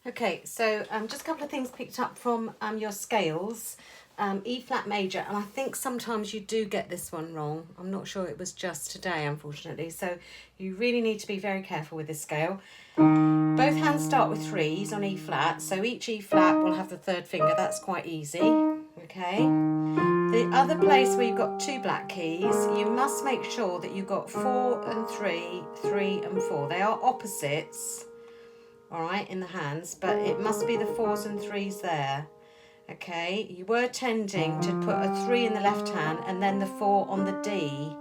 Okay, so just a couple of things picked up from your scales. E flat major, and I think sometimes you do get this one wrong. I'm not sure it was just today, unfortunately. So you really need to be very careful with this scale. Both hands start with threes on E flat, so each E flat will have the third finger. That's quite easy. Okay. The other place where you've got two black keys, you must make sure that you've got 4 and 3, 3 and 4. They are opposites, all right, in the hands, but it must be the 4s and 3s there. Okay, you were tending to put a 3 in the left hand and then the 4 on the D,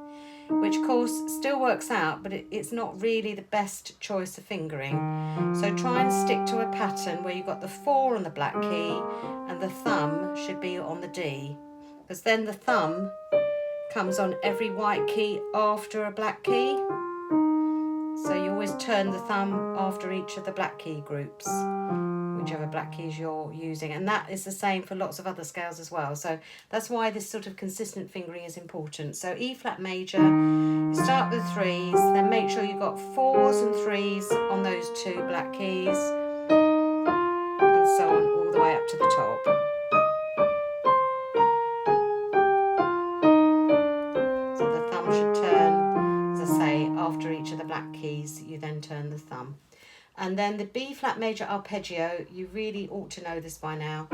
which of course still works out, but it's not really the best choice of fingering. So try and stick to a pattern where you've got the 4 on the black key and the thumb should be on the D, because then the thumb comes on every white key after a black key. So you always turn the thumb after each of the black key groups, whichever black keys you're using, and that is the same for lots of other scales as well. So that's why this sort of consistent fingering is important. So E flat major, you start with 3s, then make sure you've got 4s and 3s on those two black keys, and so on all the way up to the top. So the thumb should turn, as I say, after each of the black keys, you then turn the thumb. And then the B flat major arpeggio, you really ought to know this by now.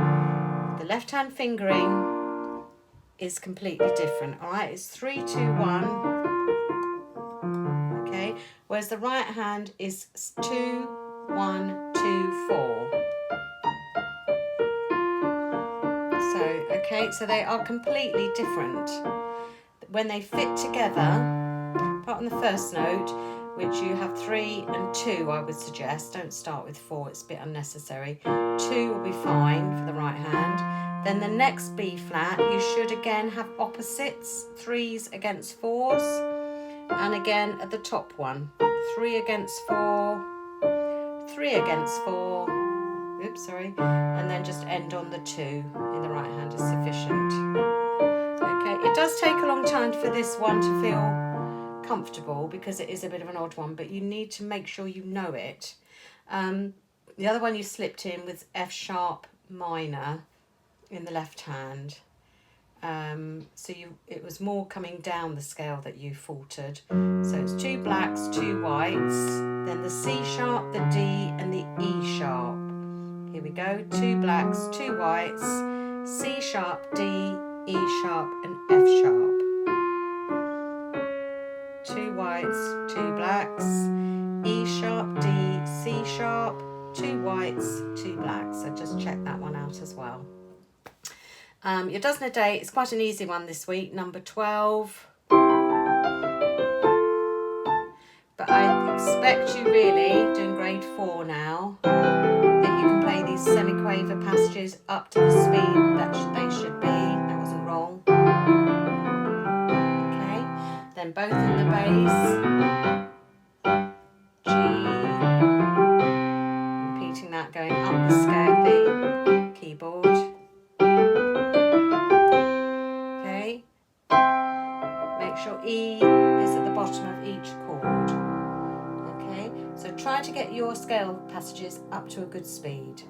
The left hand fingering is completely different, all right? It's 3, 2, 1, okay? Whereas the right hand is 2, 1, 2, 4. So, okay, so they are completely different. When they fit together, apart from the first note, which you have 3 and 2, I would suggest. Don't start with 4, it's a bit unnecessary. 2 will be fine for the right hand. Then the next B flat, you should again have opposites, 3s against 4s, and again at the top one, 3 against 4, 3 against 4, oops, sorry, and then just end on the 2 in the right hand is sufficient. Okay, it does take a long time for this one to feel comfortable because it is a bit of an odd one, but you need to make sure you know it. The other one you slipped in was F sharp minor in the left hand. So it was more coming down the scale that you faltered. So it's 2 blacks, 2 whites, then the C sharp, the D and the E sharp. Here we go, 2 blacks, 2 whites, C sharp, D, E sharp and F sharp. 2 whites, 2 blacks, E sharp, D, C sharp, 2 whites, 2 blacks. So just check that one out as well. Your dozen a day, it's quite an easy one this week, number 12. But I expect you really, doing grade 4 now, that you can play these semiquaver passages up to the speed that they should be. That wasn't wrong. Then both in the bass, G, repeating that going up the scale, the keyboard, okay, make sure E is at the bottom of each chord, okay, so try to get your scale passages up to a good speed.